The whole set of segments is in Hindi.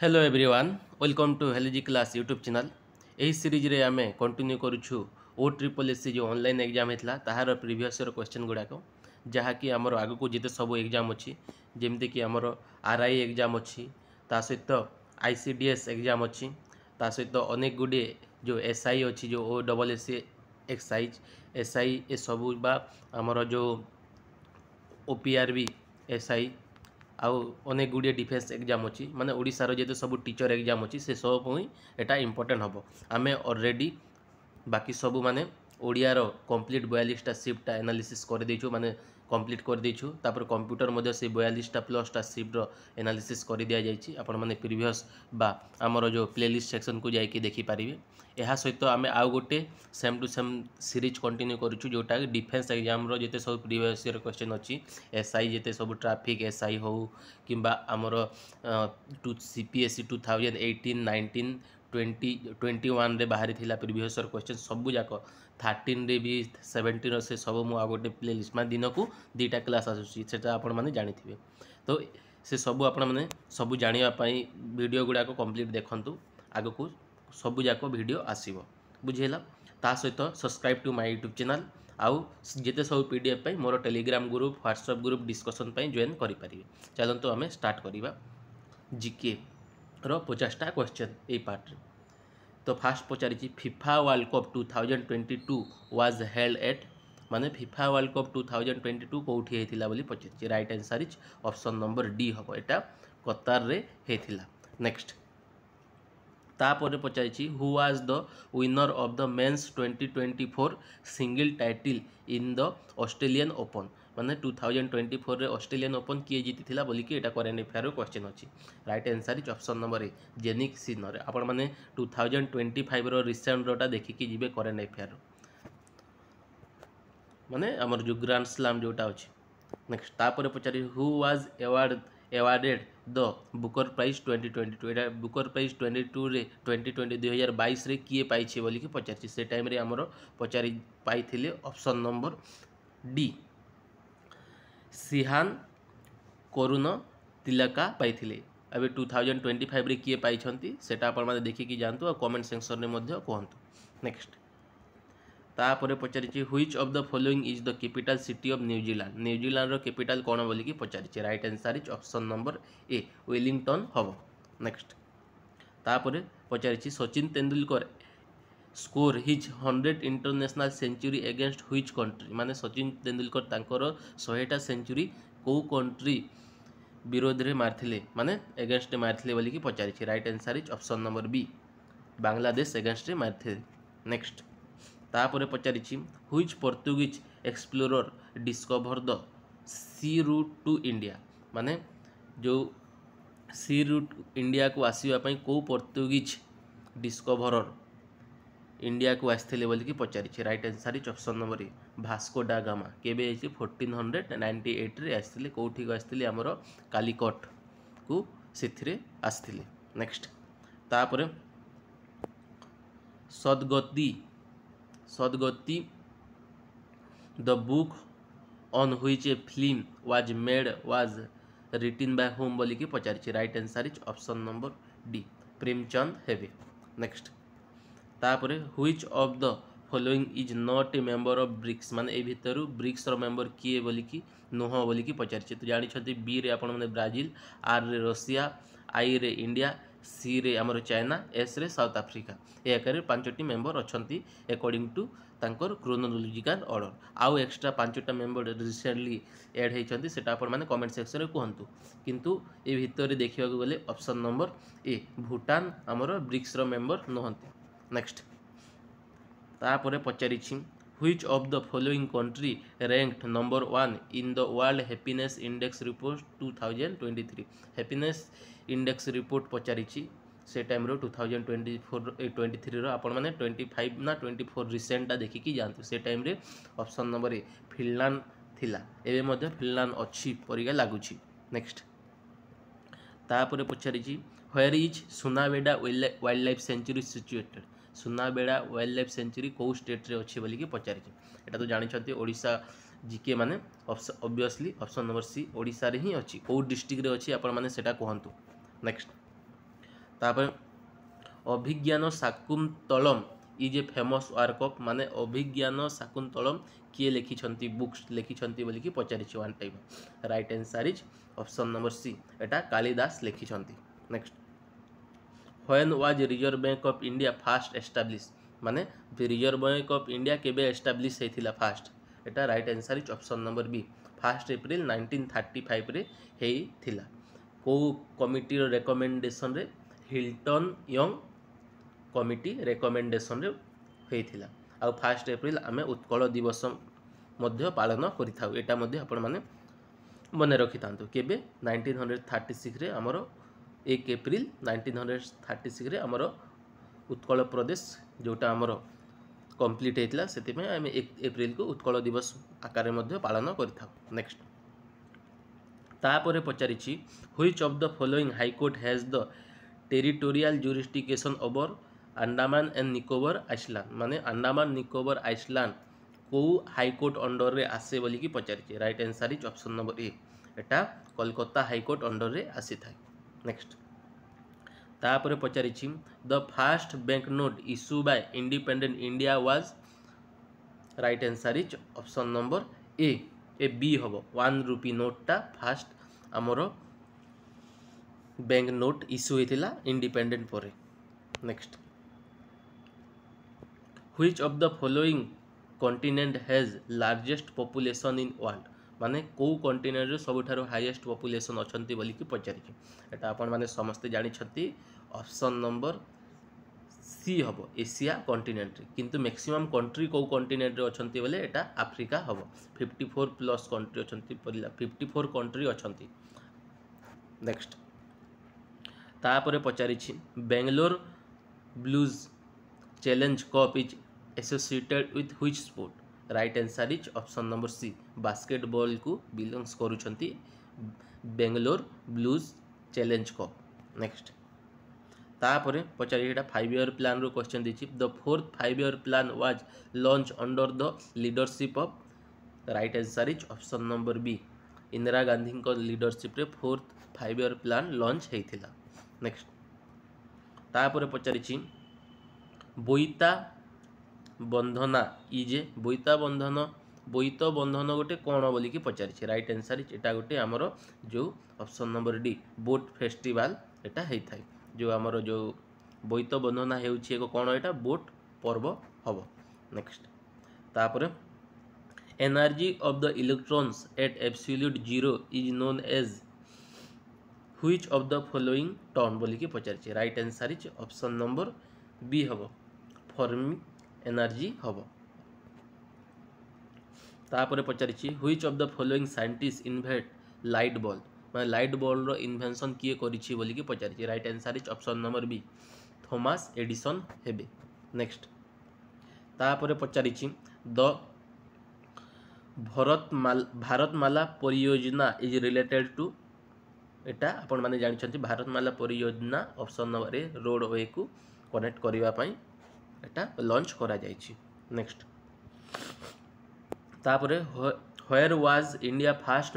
हेलो एवरीवन वेलकम टू हेलोजी क्लास यूट्यूब चैनल। यही सीरीज रे आमे कंटिन्यू करूछु ओ ट्रिपल एस जो ऑनलाइन एग्जाम होता ताहार प्रीवियस ईयर क्वेश्चन गुड़ाक जहाँकि आमर आग को जिते सब एग्जाम अच्छी जमती कि आमर आरआई एग्जाम अच्छी ता सहित आईसीडीएस एग्जाम अच्छी ता सहित अनेक गुड़े जो एसआई अच्छी जो O double S excise SI ए सबू बा आमर जो ओपीआरबी एसआई आउ अनेक गुड़िए डिफेन्स एग्जाम अच्छी माने ओडिशार जेते सब टीचर एग्जाम अच्छी से सब ही एटा इंपोर्टेंट हम आमे ऑलरेडी बाकी सब माने ओडियार कंप्लीट 42टा शिफ्टा एनालिसिस कर देछु माने कंप्लीट कर देछु तापर कंप्यूटर मध्य से 42टा प्लसटा शिफ्टर एनालिसिस कर दिया जाइछि आपण माने प्रीवियस बा हमर जो प्लेलिस्ट सेक्शन को जाइए देखि पारिबे। यह सहित आम आउ गोटे same to same series continue करूँ जोटा डिफेन्स एग्जाम जेते सब प्रीवियस ईयर क्वेश्चन अच्छी एसआई जेते सब ट्रैफिक एसआई हो कि आमर सीपीएसई 2018 19 2021 रे बाहरी थिला प्रीवियस ईयर क्वेश्चन सबू जाक 13 रे भी 17 से सब मुझे गोटे प्ले लिस्ट मैं दिन को 2टा क्लास आसूटा आपण मैंने जानी तो से सबू आपण मैंने सबू जानापी वीडियो गुड़ाक कंप्लीट देखूँ आग को सबू जाक वीडियो आसो बुझेगा ता सहित subscribe to my YouTube channel आउ जिते सब पीडीएफ पाई मोर Telegram group WhatsApp group discussion पाई जॉइन करें। चलते आम स्टार्ट करवा जीके रो 50टा क्वेश्चन ये पार्ट तो फास्ट पचारि FIFA World Cup 2022 was held at माने फिफा वर्ल्ड कप 2022 कौटी होता बोली पचारि right answer is option number D हम एटा कतार रे होता। नेक्स्ट तापर पचारि who was the winner of the men's 2024 single title in the Australian Open माने 2024 रे ऑस्ट्रेलियन ओपन किए जीति बोलिकी एटा करेंट अफेयर क्वेश्चन अच्छी right answer is option number A Jannik Sinner आपण माने 2025 रो रिसेंट रोटा देखिकी जीवे करेंट अफेयर माने हमर जो ग्रैंड स्लैम जोटा अच्छी। नेक्स्ट तापर पचारि who was awarded the Booker Prize 2022 एटा बुकर प्राइज 22 रे 2022 रे किए पाइछे बोलिकी पचारि से टाइम रे हमर पचारि पाइथिले ऑप्शन नंबर डी सिहान करुण तिलका पाइथिले अबे 2025 रे किए पाइछंती सेटा आपण माने देखिकी जानतु आ कमेंट सेक्शन रे मध्य कहंतु। नेक्स्ट तापर पचारि which of the following is the capital city of New Zealand रो कैपिटल कौन बोलिकी पचारि right answer is option number A Wellington हम। नेक्स्ट तापर पचारि Sachin Tendulkar score his 100 international century against which country माने सचिन तेंदुलकर तांकर 100टा सेंचुरी को कंट्री विरोध रे मारथिले माने एगेंस्ट मारथिले बोलिकी पचारि right answer is option number B Bangladesh against रे मारथिले। नेक्स्ट तापर पचारि which Portuguese explorer discover the sea route to India माने जो सी रूट इंडिया को आसवाई कौ पोर्तुगीज डिस्कवरर इंडिया को आसते बोलिकी पचारि right answer is option number A Vasco da Gama केबे 1498 रे आसते कौटी को आसते आमर कालीकट को से आसते। नेक्स्ट तापर Sadgati the book on which a film was made was written by whom बोलिकी पचारि right answer is option number D Premchand हेवे। नेक्स्ट तापर which of the following is not a member of BRICS माने ए भितर ब्रिक्स रो मेंबर किए बोलिकी नुह बोलिकी पचारि तो जानी बी रे आपण माने ब्राजिल आर रे रशिया आई रे इंडिया सी रे आमर चाइना एस रे साउथ अफ्रीका एकर 5टी मेंबर अछंती अकॉर्डिंग टू तांकर क्रोनोलॉजिकल ऑर्डर आउ एक्स्ट्रा 5टा मेंबर रिसेंटली ऐड होइछंती सेटा आपण माने कमेंट सेक्शन रे कहंतु किंतु ए भितर देखिबा गले ऑप्शन नंबर ए भूटान आमर ब्रिक्स रो मेंबर नहंती। नेक्स्ट तापर पचारि which of the following country ranked number 1 in the world happiness index report 2023 happiness index report पचारि से टाइम रो 2023 रो आपण माने 25 ना 24 रिसेंटटा देखिकी जानतु से टाइम रे ऑप्शन नंबर ए फिनलैंड थिला एबे मध्य फिनलैंड अच्छी परिगा लागुची। नेक्स्ट तापर पचारि where is Sunabeda wild life sanctuary situated Sunabeda wild life sanctuary कौ स्टेट रे अच्छी बोलिकी पचारि एटा तो जानते ओडिशा जीके माने obviously option number C Odisha रे ही अच्छी कौ डिस्ट्रिक्ट रे अच्छी आपण माने सेटा कहंतु। नेक्स्ट तापर Abhijnana Shakuntalam is a famous work of माने अभिज्ञान शाकुंतलम किए लिखिछंती बुक्स लिखिछंती बोली कि पचारि one time right answer is option number C एटा कालिदास लिखिछंती। Next when was Reserve Bank of India first establish माने रिजर्व बैंक ऑफ इंडिया केबे एस्टाब्लिश हेतिला फास्ट एटा right answer is option number B 1 April 1935 रे हेतिला को कमिटी रो रिकमेंडेशन रे हिल्टन यंग कमिटी रिकमेंडेशन रे हेतिला आ 1 एप्रिल आमे उत्कल दिवस मध्य पालन करिथाउ एटा मध्य आपण माने मने रखि तांतु केबे 1936 रे हमर 1 एप्रिल 1936 रे हमर उत्कल प्रदेश जोटा हमर कंप्लीट हेतिला सेति में आमे 1 एप्रिल को उत्कल दिवस आकार मध्य पालन करिथाउ। नेक्स्ट तापरे पचारिछि which of the following high court has the territorial jurisdiction over Andaman and Nicobar island माने अंडमान निकोबर आइसलैंड को हाई कोर्ट अंडर रे आसे बोली कि पचारिछि right answer is option number A एटा कोलकाता हाई कोर्ट अंडर रे आसी थाय। नेक्स्ट तापरे पचारिछि the first bank note issue by independent India was right answer is option number A B हबो 1 रुपी नोट टा फर्स्ट हमरो बैंक नोट इश्यू हेतिला इंडिपेंडेंट परे। Next which of the following continent has largest population in world माने को कॉन्टिनेंट रे सबठारो हाईएस्ट पॉपुलेशन अछंती बोली कि पचारिछि एटा आपण माने समस्त जानि छथि ऑप्शन नंबर सी हबो एशिया कॉन्टिनेंट रे किंतु मैक्सिमम कंट्री को कॉन्टिनेंट रे अछंती बोले एटा अफ्रीका हबो 54 प्लस कंट्री अछंती परिला 54 कंट्री अछंती। नेक्स्ट तापरे पचारिछि Bangalore Blues Challenge Cup is associated with which sport right answer is option number C basketball को बिलोंग्स करूछंती Bangalore Blues Challenge Cup. Next तापरे पचारि एटा 5 ईयर प्लान रो क्वेश्चन दिछि the fourth 5 year plan was launch under the leadership of right answer is option number B Indira Gandhi को लीडरशिप रे fourth 5 year plan launch हेतिला। Next तापरे पचारिछि बोईता बंधना इजे बोईता बंधन गोटे कौन बोली कि पचारिछि राइट आंसर इज एटा गोटे हमरो जो option number D boat festival एटा हेइ थाई जो हमरो जो बोईत बंधना हेउछि एको कौन एटा बोट पर्व हबो। नेक्स्ट तापरे energy of the electrons at absolute zero is known as which of the following term बोली कि पचारिछि right answer is option number B हबो फर्मी एनर्जी हबो। तापरे पचारिछि which of the following scientist invent light bulb माने लाइट बल्ब रो इन्वेंशन किए करिछि बोली कि पचारिछि right answer is option number B Thomas Edison हेबे। नेक्स्ट तापरे पचारिछि द भारतमाला परियोजना इज रिलेटेड टू एटा आपण माने जानि Bharatmala Pariyojana option number A road way को कनेक्ट करिवा पई एटा लॉन्च करा जायछि। नेक्स्ट तापरे where was India first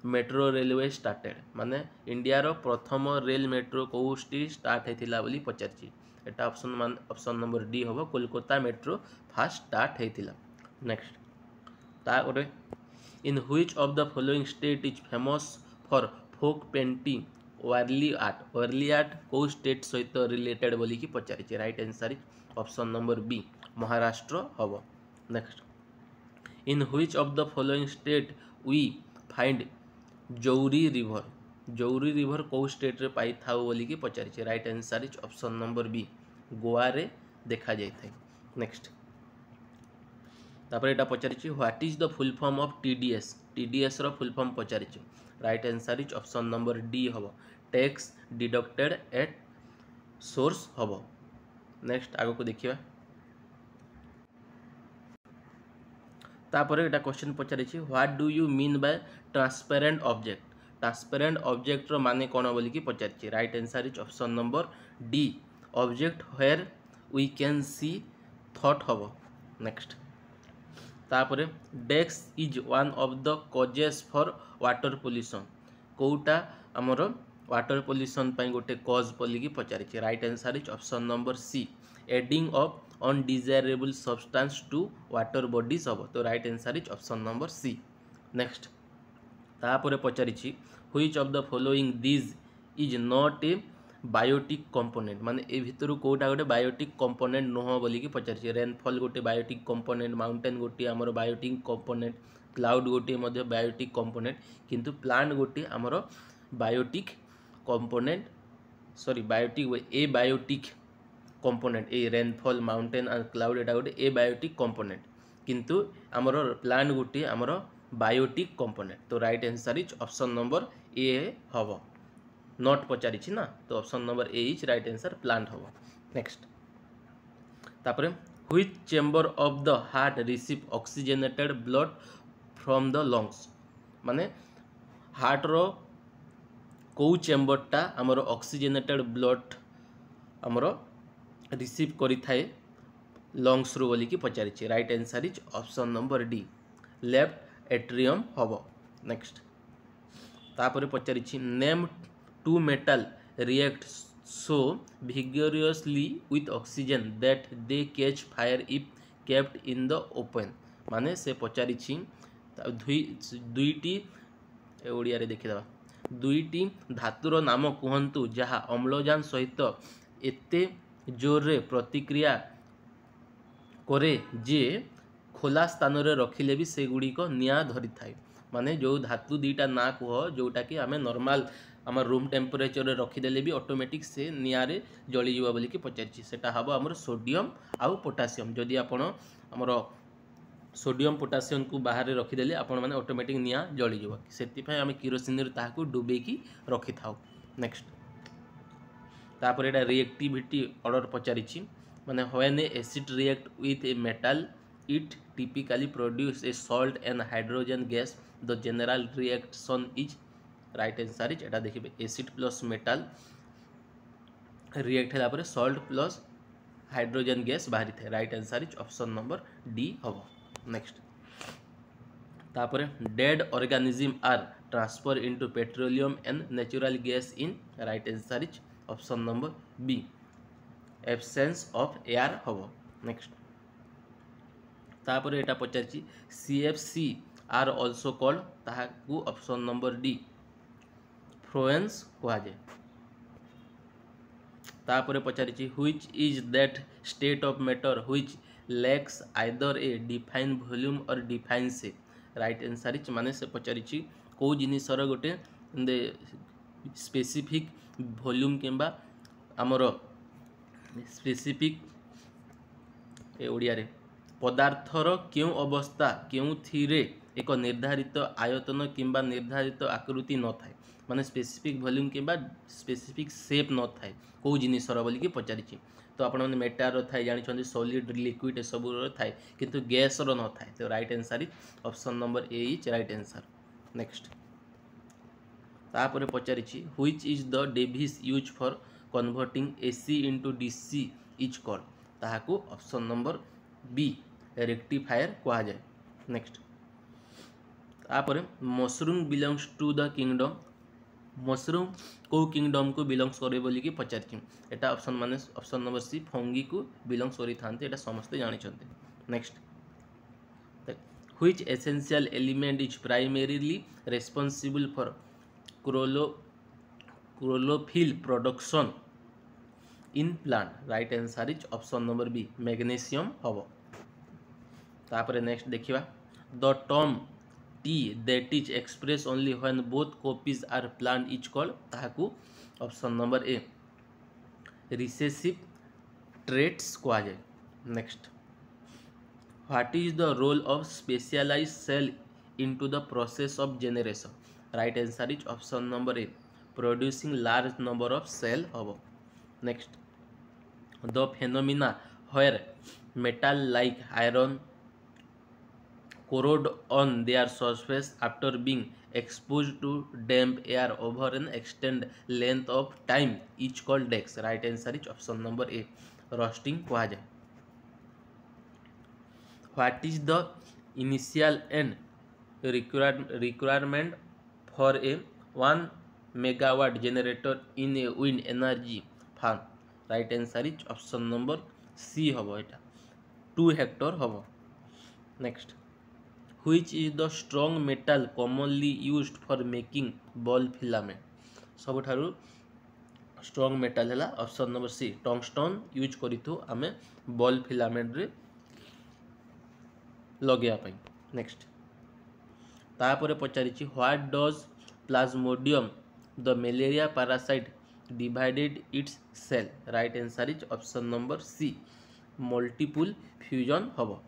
metro railway started माने इंडिया रो प्रथम रेल मेट्रो कोस्टी स्टार्ट हेतिला बोली पचारछि एटा ऑप्शन नंबर डी होबो कोलकाता मेट्रो फर्स्ट स्टार्ट हेतिला। नेक्स्ट तापरे in which of the following state is famous for folk painting Warli art को स्टेट सहित रिलेटेड बोली कि पचारिछि right answer is option number B Maharashtra हबो। Next in which of the following state we find Zuari river को स्टेट रे पाई थाउ बोली कि पचारिछि right answer is option number B Goa रे देखा जाय थाय। नेक्स्ट तापर एटा पचारिछि what is the full form of TDS रो फुल फॉर्म पचारिछि right answer is option number D हबो टैक्स डिडक्टेड एट सोर्स हबो। नेक्स्ट आगो को देखिबा तापर एटा क्वेश्चन पचारिछि what do you mean by transparent object रो माने कोन बोली कि पचारिछि right answer is option number D object where we can see through हबो। नेक्स्ट तापर desk is one of the causes for water pollution कोटा हमर वाटर पॉल्यूशन पाई गोटे कॉज बोलिकी पचारिछि right answer is option number C adding of undesirable substance to water bodies हम तो right answer is option number C next तापर पचारिछि which of the following this is not a biotic component माने ए भितर कोटा गोटे बायोटिक कंपोनेंट नुह बोलिकी पचारिछि रेनफॉल गोटे बायोटिक कंपोनेंट माउंटेन गोटे आमर बायोटिक कंपोनेंट क्लाउड गोटे मध्य बायोटिक कंपोनेंट किंतु प्लांट गोटे आमर बायोटिक कंपोनेंट सॉरी बायोटिक ए बायोटिक कंपोनेंट ए रेनफॉल माउंटेन एंड क्लाउड एटा गोटे ए बायोटिक कंपोनेंट किंतु आमर प्लांट गोटे आमर बायोटिक कंपोनेंट तो right answer is option number A हम नॉट पचारिछि ना तो option number A is right answer plant हम नेक्स्ट तापर which chamber of the heart receive oxygenated blood from the lungs माने हार्ट रो को चेंबरटा आमर ऑक्सीजनेटेड ब्लड आमर रिसीव करि थाए लंग्स रो बोलिकी पचारिछि right answer is option number D left atrium हम नेक्स्ट तापर पचारिछि name two metal react so vigorously with oxygen that they catch fire if kept in the open माने से पचारिछि दुईटी ओडिया रे देखिदबा दुईटी धातुर नाम कहंतु जहा अम्लजान सहित एते जोर रे प्रतिक्रिया करे जे खोला स्थान रे रखिले भी से गुडी को निया धरि थाए माने जो धातु दीटा ना कह जोटा कि आमे नॉर्मल आम रूम टेम्परेचर रे रखिदेले भी ऑटोमेटिक से निया रे जली जीवा बोली कि पचारिछि सेटा हबो हमर सोडियम आउ पोटासियम जदि आपण हमर सोडियम पोटासियम को बाहर रे रखिदेले आपण माने ऑटोमेटिक निया जली जीवा सेति पय आमे किरोसिन रे ताहाकू डुबे की रखि थाउ नेक्स्ट तापर एटा रिएक्टिविटी ऑर्डर पचारिछि माने when A acid react with a metal it typically produce a salt and hydrogen gas the general reaction is right answer is एटा देखिबे एसिड प्लस मेटल रिएक्ट होला पर सॉल्ट प्लस हाइड्रोजन गैस बाहरी थे right answer is option number D हबो नेक्स्ट तापर dead organism are transfer into petroleum and natural gas in right answer is option number B absence of air हबो नेक्स्ट तापर एटा पचारछि सीएफसी आर आल्सो कॉल्ड ताहाकू ऑप्शन नंबर डी फ्लोएंस कहा जाए तापर पचारछि which is that state of matter which lakhs either A define volume और define shape right answer is माने से पचारछि को जिनिसर गोटे स्पेसिफिक वॉल्यूम किंबा हमर स्पेसिफिक ए ओडिया रे पदार्थर क्यों अवस्था क्यों थीरे एक निर्धारित आयतन किंबा निर्धारित आकृति न थाए माने स्पेसिफिक वॉल्यूम किंबा स्पेसिफिक शेप न थाए को जिनिसर बोलिकी पचारिछि तो आपण माने मेटार थाए जानि छथि सॉलिड लिक्विड ए सब थाए किंतु गैस रो न थाए तो right answer is option number A is right answer next तापर पचारिछि which is the device used for converting AC into DC is called ताहाकू ऑप्शन नंबर बी रेक्टिफायर कहा जाए नेक्स्ट तापर mushroom belongs to the kingdom mushroom को किंगडम को बिलोंग्स करे बोली कि पचारछि एटा ऑप्शन माने ऑप्शन नंबर सी फंगी को बिलोंग्स करि थांते एटा समस्त जानि छथि next which essential element is primarily responsible for chlorophyll production in plant right answer is option number B magnesium हबो तापर नेक्स्ट देखिबा the term T that is express only when both copies are plant is called ताहाकू option number A recessive traits कहा जाए next what is the role of specialised cell into the process of generation right answer is option number A producing large number of cell हबो next the phenomena where metal like iron corrode on their surface after being exposed to damp air over an extended length of time is called dex right answer is option number a rusting कहा जाए what is the initial and requirement for a 1 megawatt generator in a wind energy farm? Right answer is option number C hobo eta 2 hectare hobo. Next, which is the strong metal commonly used for making ball filament? सबुठारु स्ट्रॉंग मेटाल है option number C tungsten use करूँ आम बल फिलामेंट रे लगे। नेक्स्ट तापर पचारि what does plasmodium the malaria parasite divided its cell? Right answer is option number C multiple fusion हम।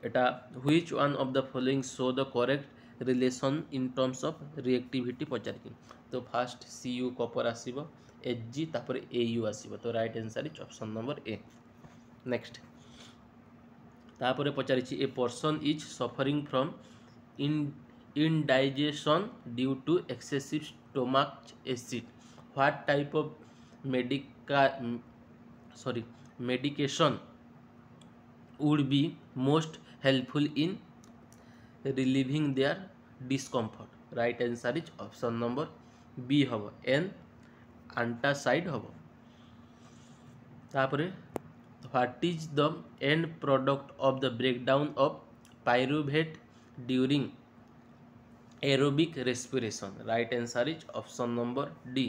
एटा which one of the following show the correct relation in terms of reactivity पचारि। तो फास्ट सी यू कपर आसो एच जी तापर ए यू आसो। तो right answer is option number A. Next तापर पचारि A person is suffering from indigestion due to excessive stomach acid. What type of medication would be most helpful in relieving their discomfort? Right answer is option number B हम एन एंटासाइड हम। तापर what is the end product of the breakdown of pyruvate during aerobic respiration? Right answer is option number D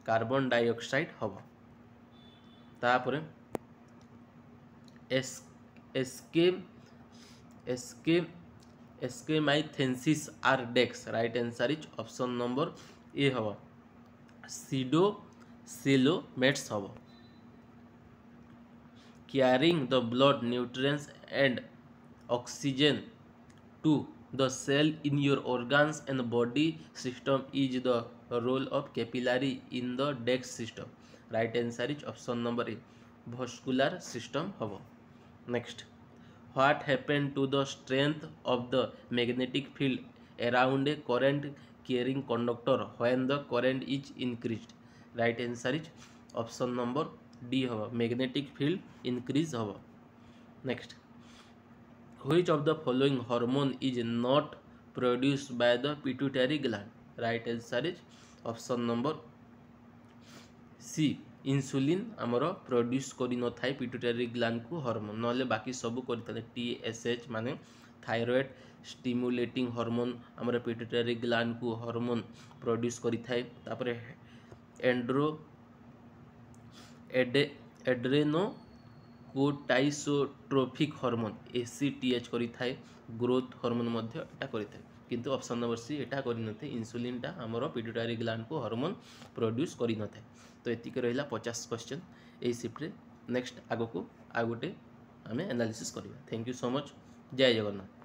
carbon dioxide हम। तापर एस्केमाइथेंसिस आर डेक्स? Right answer is option number A हम सीडोसेलोमेट्स हम। Carrying the blood nutrients and oxygen to the cell in your organs and body system is the role of capillary in the DEX system? Right answer is option number A vascular system हम। Next, what happened to the strength of the magnetic field around a current carrying conductor when the current is increased? Right answer is option number D हम magnetic field increase हम। Next, which of the following hormone is not produced by the pituitary gland? Right answer is option number C insulin आमर प्रोड्यूस करि न थाए पिट्यूटरी ग्लैंड को हार्मोन नले बाकी सब करते TSH माने थायराइड स्टिमुलेटिंग हार्मोन आमर पिट्यूटरी ग्लैंड को हार्मोन प्रोड्यूस करि थाए। तापर एड्रेनो कोटाइसोट्रोफिक हार्मोन ACTH करि थाए ग्रोथ हार्मोन मध्य एटा करि थाए किंतु ऑप्शन नंबर सी एटा करि न थाए इंसुलिन टा आमर पिट्यूटरी ग्लैंड को हार्मोन प्रोड्यूस करि न थाए। तो एतिक रहिला 50 क्वेश्चन ए शिफ्ट रे। नेक्स्ट आगो को आ गोटे आमे एनालिसिस करिवा। Thank you so much. जय जगन्नाथ।